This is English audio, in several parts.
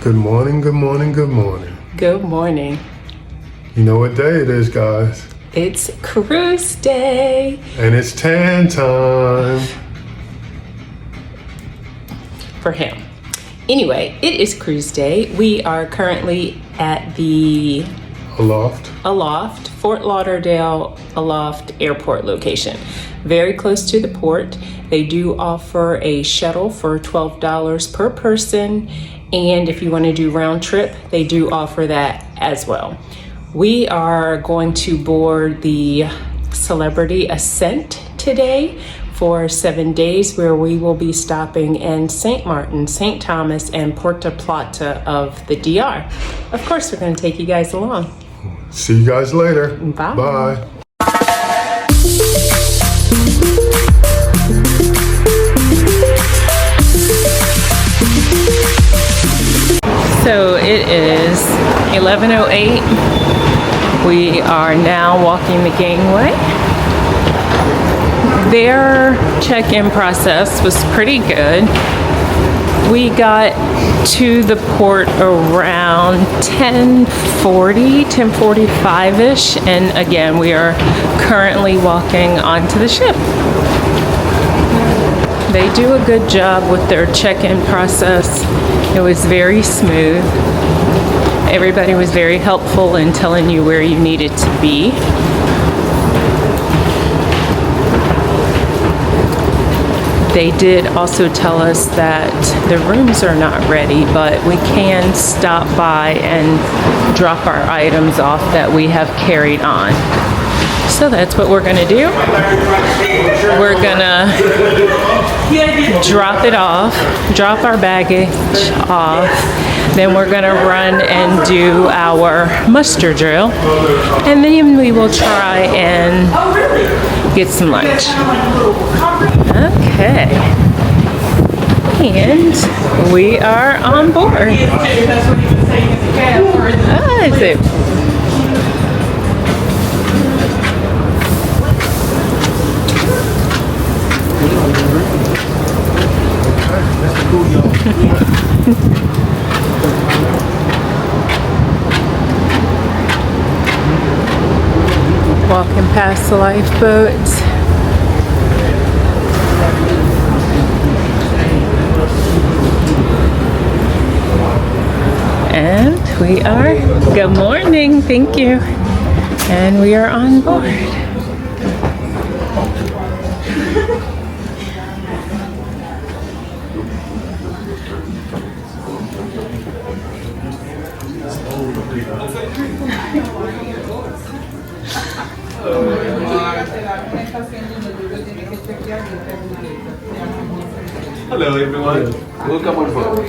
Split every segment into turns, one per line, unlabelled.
Good morning, good morning, good morning.
Good morning.
You know what day it is, guys.
It's cruise day.
And it's tan time.
For him. Anyway, it is cruise day. We are currently at the Aloft, Fort Lauderdale Aloft Airport location. Very close to the port. They do offer a shuttle for $12 per person. And if you want to do round trip, they do offer that as well. We are going to board the Celebrity Ascent today for 7 days, where we will be stopping in St. Martin, St. Thomas, and Puerto Plata of the DR. Of course, we're going to take you guys along.
See you guys later.
Bye.
Bye.
So it is 11:08. We are now walking the gangway. Their check-in process was pretty good. We got to the port around 10:45-ish, and again, we are currently walking onto the ship. They do a good job with their check-in process. It was very smooth. Everybody was very helpful in telling you where you needed to be. They did also tell us that the rooms are not ready, but we can stop by and drop our items off that we have carried on. So that's what we're gonna do. We're gonna drop it off, drop our baggage off, then we're gonna run and do our muster drill, and then we will try and get some lunch. Okay. And we are on board. Ah, is it? Walking past the lifeboats. And we are, good morning, thank you. And we are on board.
Hello everyone, welcome on board.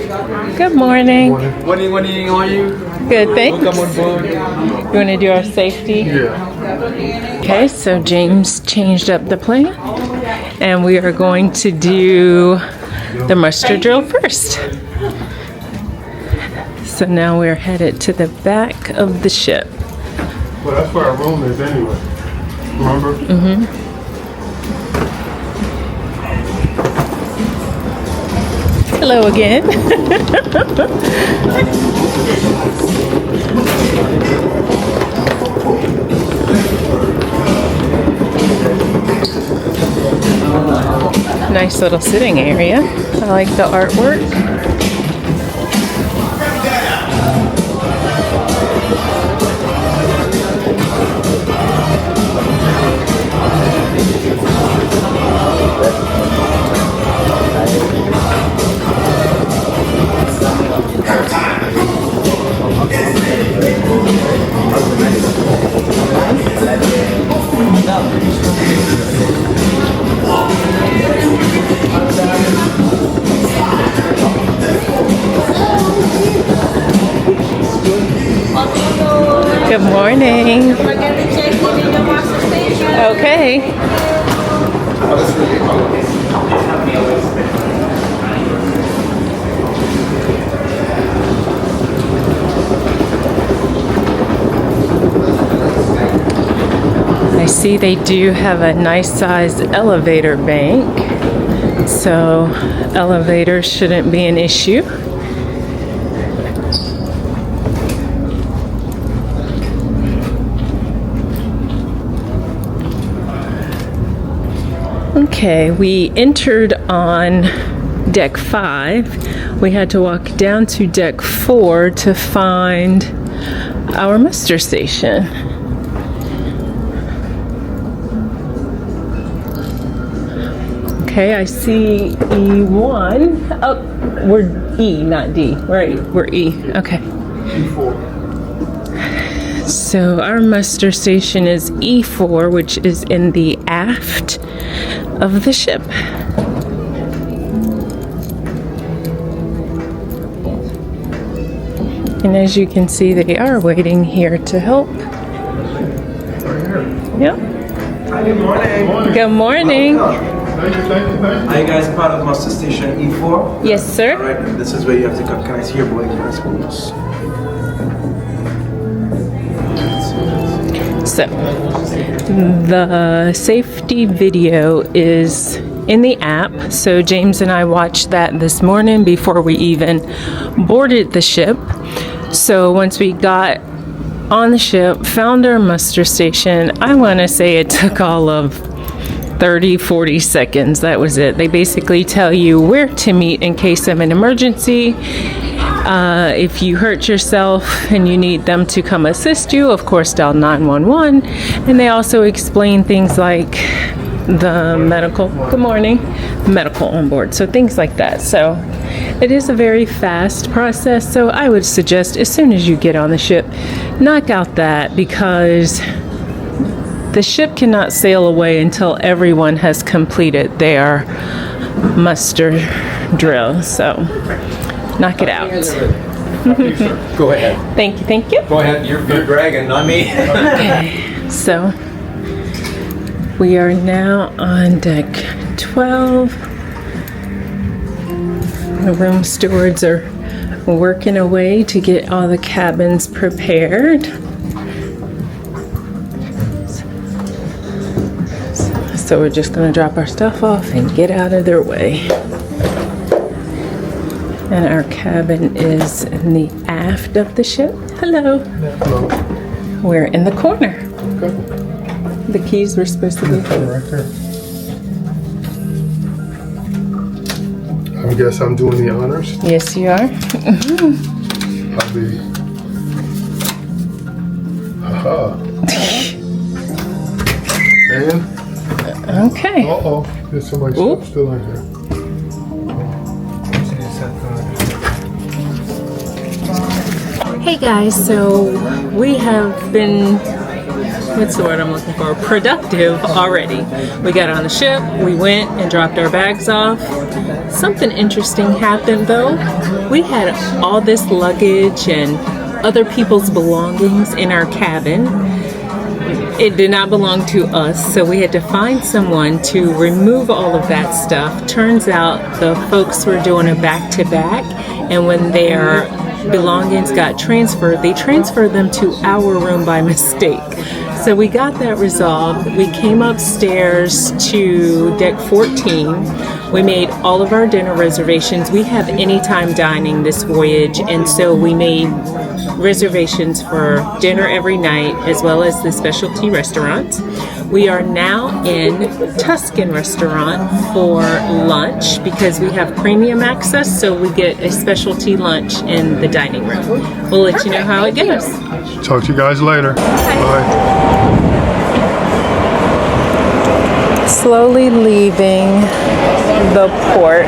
Good morning.
Morning, how are you?
Good, thanks.
Welcome on board.
You want to do our safety?
Yeah.
Okay, so James changed up the plan, and we are going to do the muster drill first. So now we're headed to the back of the ship.
Well, that's where our room is anyway. Remember?
Mm-hmm. Hello again. Nice little sitting area. I like the artwork. Good morning. Okay. I see they do have a nice sized elevator bank, so elevators shouldn't be an issue. Okay, we entered on deck 5. We had to walk down to deck 4 to find our muster station. Okay, I see E1. Oh, we're E, not D. Right, we're E. Okay. So our muster station is E4, which is in the aft of the ship. And as you can see, they are waiting here to help. Yep.
Good morning.
Good morning.
Thank you.
Are you guys part of Master Station E4?
Yes, sir.
Alright, this is where you have to come. Can I see your boarding passports?
So, the safety video is in the app. So, James and I watched that this morning before we even boarded the ship. So, once we got on the ship, found our muster station, I want to say it took all of 30-40 seconds. That was it. They basically tell you where to meet in case of an emergency. If you hurt yourself and you need them to come assist you, of course dial 911. And they also explain things like the medical, good morning, medical on board, so things like that. So it is a very fast process, so I would suggest as soon as you get on the ship, knock out that, because the ship cannot sail away until everyone has completed their muster drill. So knock it out.
Go ahead.
Thank you.
Go ahead. You're bragging, not me.
Okay, so we are now on deck 12. The room stewards are working away to get all the cabins prepared. So we're just going to drop our stuff off and get out of their way. And our cabin is in the aft of the ship. Hello.
Hello.
We're in the corner.
Okay.
The keys were supposed to be.
Right there. I guess I'm doing the honors.
Yes, you are.
I'll be. Haha. And.
Okay.
Uh-oh. There's somebody
Ooh.
still in here.
Hey guys, so we have been, what's the word I'm looking for? Productive already. We got on the ship, we went and dropped our bags off. Something interesting happened though. We had all this luggage and other people's belongings in our cabin. It did not belong to us, so we had to find someone to remove all of that stuff. Turns out the folks were doing a back-to-back, and when their belongings got transferred, they transferred them to our room by mistake. So we got that resolved. We came upstairs to deck 14. We made all of our dinner reservations. We have anytime dining this voyage, and so we made reservations for dinner every night as well as the specialty restaurants. We are now in Tuscan restaurant for lunch because we have premium access, so we get a specialty lunch in the dining room. We'll let you know how it goes.
Talk to you guys later. Bye.
Slowly leaving the port.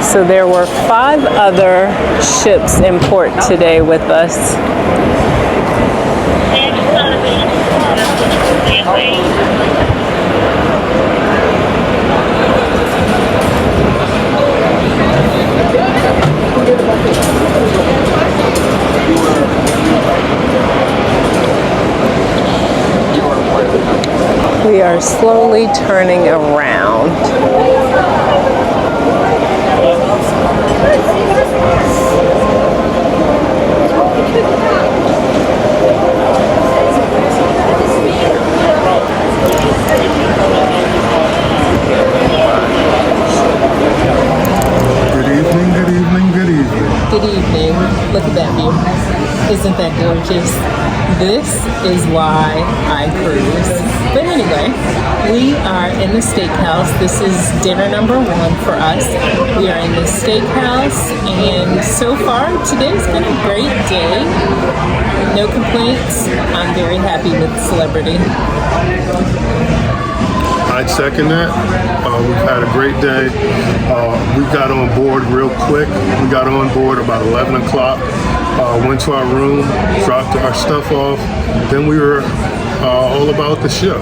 So there were 5 other ships in port today with us. We are slowly turning around. Good evening.
Good evening. Look at that view. Isn't that
gorgeous. This is why I cruise. But anyway, we are in the steakhouse. This is dinner number 1 for us. We are in the steakhouse, and so far today's been a great day. No complaints. I'm very happy with Celebrity.
I'd second that. We've had a great day. We got on board real quick. We got on board about 11 o'clock. Went to our room, dropped our stuff off. Then we were all about the ship.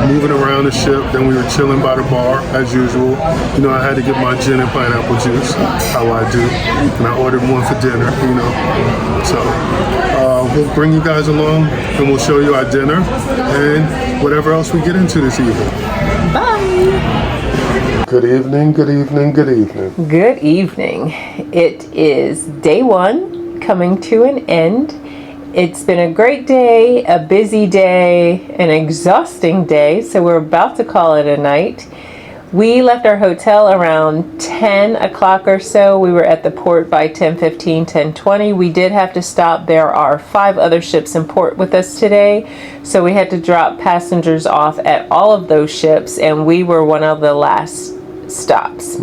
Moving around the ship. Then we were chilling by the bar as usual. You know, I had to get my gin and pineapple juice, how I do. And I ordered one for dinner, you know. So we'll bring you guys along and we'll show you our dinner and whatever else we get into this evening.
Bye.
Good evening, good evening, good evening.
Good evening. It is day 1 coming to an end. It's been a great day, a busy day, an exhausting day, so we're about to call it a night. We left our hotel around 10 o'clock or so. We were at the port by 10:15, 10:20. We did have to stop. There are 5 other ships in port with us today, so we had to drop passengers off at all of those ships, and we were one of the last stops.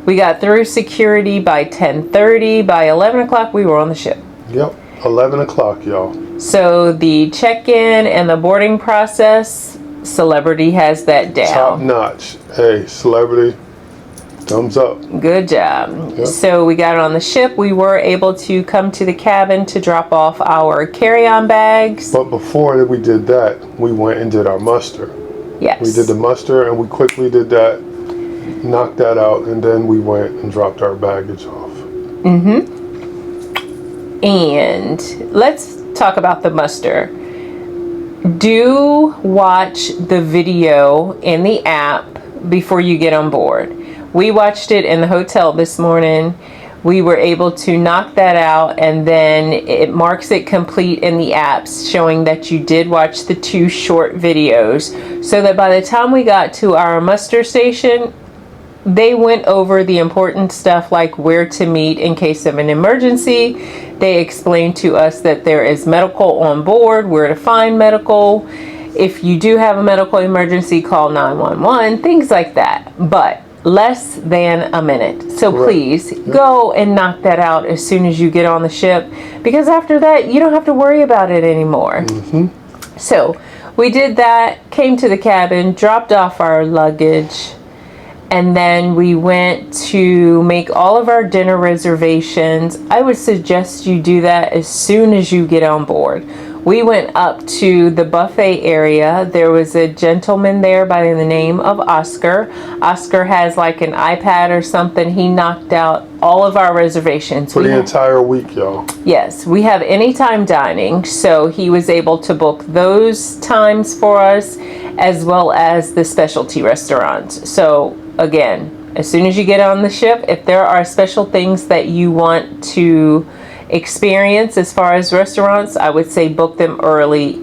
We got through security by 10:30. By 11 o'clock, we were on the ship.
Yep, 11 o'clock, y'all.
So the check-in and the boarding process, Celebrity has that down.
Top notch. Hey, Celebrity, thumbs up.
Good job.
Yep.
So we got on the ship. We were able to come to the cabin to drop off our carry-on bags.
But before we did that, we went and did our muster.
Yes.
We did the muster and we quickly did that, knocked that out, and then we went and dropped our baggage off.
And let's talk about the muster. Do watch the video in the app before you get on board. We watched it in the hotel this morning. We were able to knock that out, and then it marks it complete in the apps, showing that you did watch the 2 short videos, so that by the time we got to our muster station, they went over the important stuff like where to meet in case of an emergency. They explained to us that there is medical on board, where to find medical. If you do have a medical emergency, call 911, things like that. But less than a minute. So please go and knock that out as soon as you get on the ship, because after that, you don't have to worry about it anymore. So we did that, came to the cabin, dropped off our luggage, and then we went to make all of our dinner reservations. I would suggest you do that as soon as you get on board. We went up to the buffet area. There was a gentleman there by the name of Oscar. Oscar has like an iPad or something. He knocked out all of our reservations.
For the entire week, y'all.
Yes, we have anytime dining, so he was able to book those times for us, as well as the specialty restaurants. So again, as soon as you get on the ship, if there are special things that you want to experience as far as restaurants, I would say book them early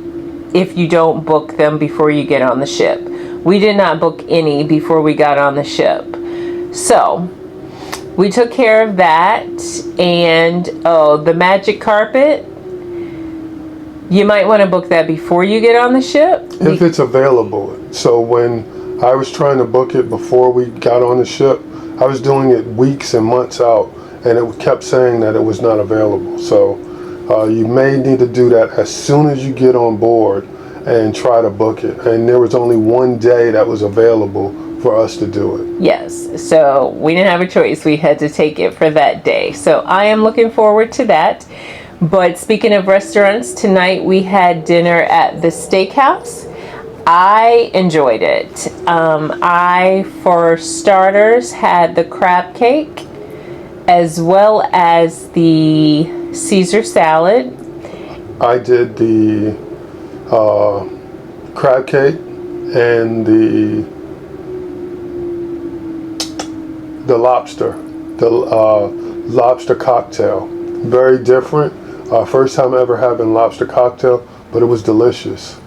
if you don't book them before you get on the ship. We did not book any before we got on the ship. So we took care of that. And the magic carpet, you might want to book that before you get on the ship.
If it's available. So when I was trying to book it before we got on the ship, I was doing it weeks and months out, and it kept saying that it was not available. So you may need to do that as soon as you get on board and try to book it. And there was only one day that was available for us to do it.
Yes, so we didn't have a choice. We had to take it for that day. So I am looking forward to that. But speaking of restaurants, tonight we had dinner at the steakhouse. I enjoyed it. I, for starters, had the crab cake as well as the Caesar salad.
I did the crab cake and the lobster, lobster cocktail. Very different. First time ever having lobster cocktail, but it was delicious.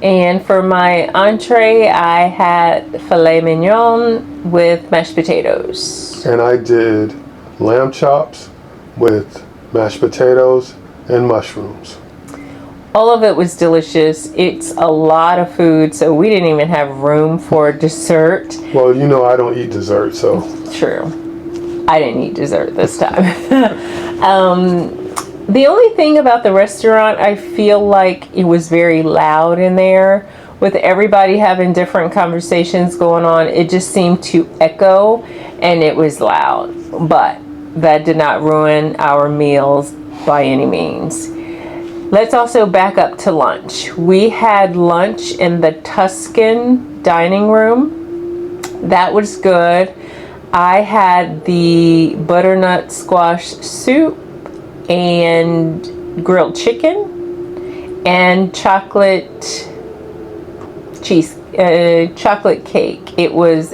And for my entree, I had filet mignon with mashed potatoes.
And I did lamb chops with mashed potatoes and mushrooms.
All of it was delicious. It's a lot of food, so we didn't even have room for dessert.
Well, you know I don't eat dessert, so.
True. I didn't eat dessert this time. The only thing about the restaurant, I feel like it was very loud in there. With everybody having different conversations going on, it just seemed to echo, and it was loud. But that did not ruin our meals by any means. Let's also back up to lunch. We had lunch in the Tuscan dining room. That was good. I had the butternut squash soup and grilled chicken and chocolate cake. It was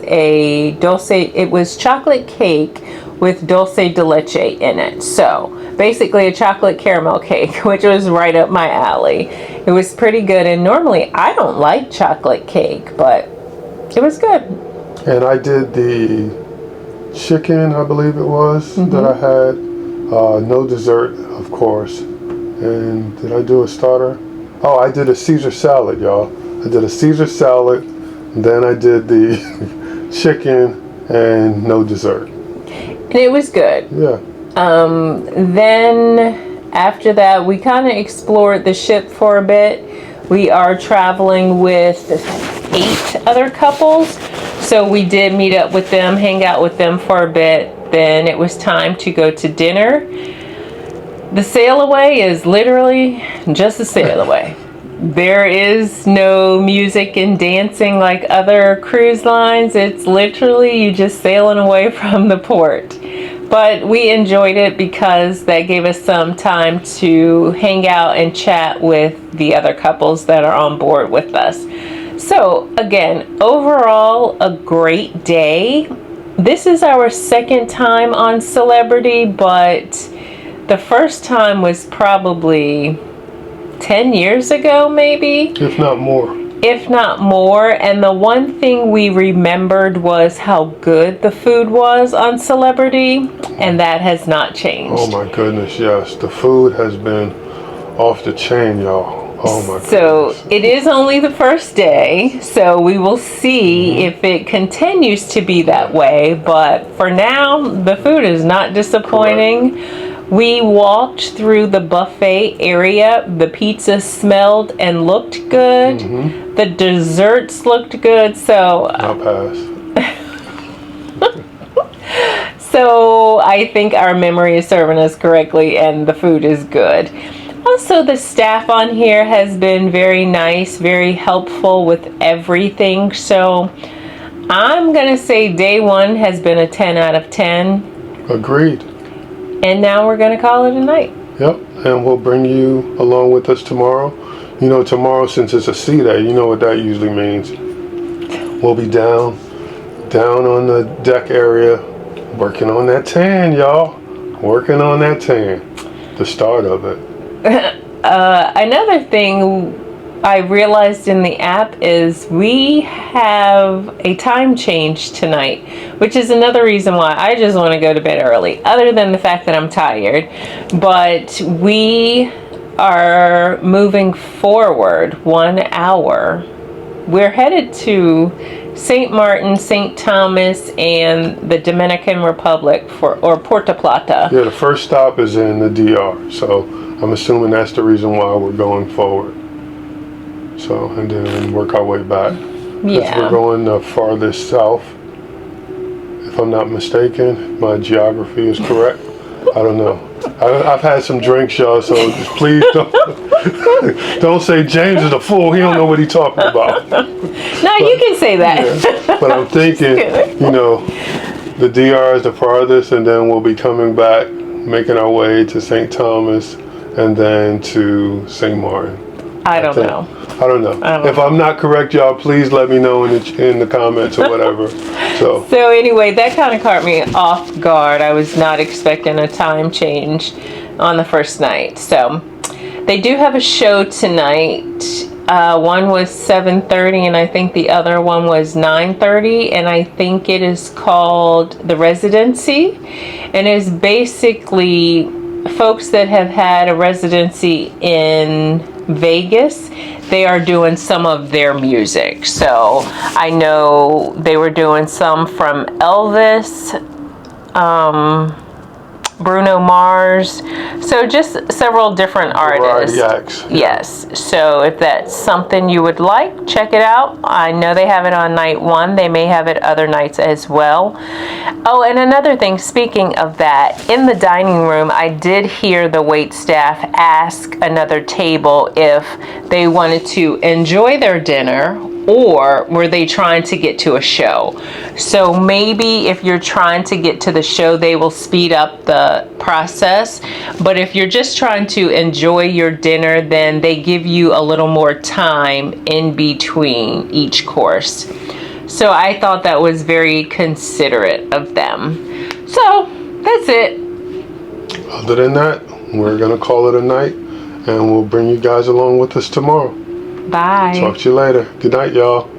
chocolate cake with dulce de leche in it. So basically a chocolate caramel cake, which was right up my alley. It was pretty good, and normally I don't like chocolate cake, but it was good.
And I did the chicken, I believe it was, that I had. No dessert, of course. And did I do a starter? Oh, I did a Caesar salad, y'all. I did a Caesar salad, then I did the chicken, and no dessert.
And it was good.
Yeah.
Then after that, we kind of explored the ship for a bit. We are traveling with 8 other couples. So we did meet up with them, hang out with them for a bit. Then it was time to go to dinner. The sail away is literally just a sail away. There is no music and dancing like other cruise lines. It's literally you just sailing away from the port. But we enjoyed it because that gave us some time to hang out and chat with the other couples that are on board with us. So again, overall, a great day. This is our second time on Celebrity, but the first time was probably 10 years ago, maybe?
If not more.
If not more. And the one thing we remembered was how good the food was on Celebrity, and that has not changed.
Oh my goodness, yes. The food has been off the chain, y'all. Oh my goodness.
So it is only the first day, so we will see if it continues to be that way. But for now, the food is not disappointing. Correct. We walked through the buffet area. The pizza smelled and looked good. The desserts looked good. So
I'll pass.
So I think our memory is serving us correctly, and the food is good. Also, the staff on here has been very nice, very helpful with everything. So I'm going to say day 1 has been a 10 out of 10.
Agreed.
And now we're going to call it a night.
Yep, and we'll bring you along with us tomorrow. You know, tomorrow, since it's a sea day, you know what that usually means. We'll be down on the deck area, working on that tan, y'all. Working on that tan. The start of it.
Another thing I realized in the app is we have a time change tonight, which is another reason why I just want to go to bed early, other than the fact that I'm tired. But we are moving forward 1 hour. We're headed to St. Martin, St. Thomas, and the Dominican Republic or Puerto Plata.
Yeah, the first stop is in the DR, so I'm assuming that's the reason why we're going forward. So, and then work our way back.
Yeah.
We're going the farthest south, if I'm not mistaken. My geography is correct. I don't know. I've had some drinks, y'all, so just please don't say James is a fool. He don't know what he's talking about.
No, you can say that.
Yeah, but I'm thinking, you know, the DR is the farthest, and then we'll be coming back, making our way to St. Thomas, and then to St. Martin.
I don't know.
I don't know. If I'm not correct, y'all, please let me know in the comments or whatever. So
anyway, that kind of caught me off guard. I was not expecting a time change on the first night. So they do have a show tonight. One was 7:30, and I think the other one was 9:30, and I think it is called The Residency, and it's basically folks that have had a residency in Vegas, they are doing some of their music. So I know they were doing some from Elvis, Bruno Mars, so just several different artists.
Variety acts.
Yes, so if that's something you would like, check it out. I know they have it on night 1. They may have it other nights as well. Oh, and another thing, speaking of that, in the dining room, I did hear the wait staff ask another table if they wanted to enjoy their dinner or were they trying to get to a show. So maybe if you're trying to get to the show, they will speed up the process. But if you're just trying to enjoy your dinner, then they give you a little more time in between each course. So I thought that was very considerate of them. So that's it.
Other than that, we're going to call it a night, and we'll bring you guys along with us tomorrow.
Bye.
Talk to you later. Good night, y'all.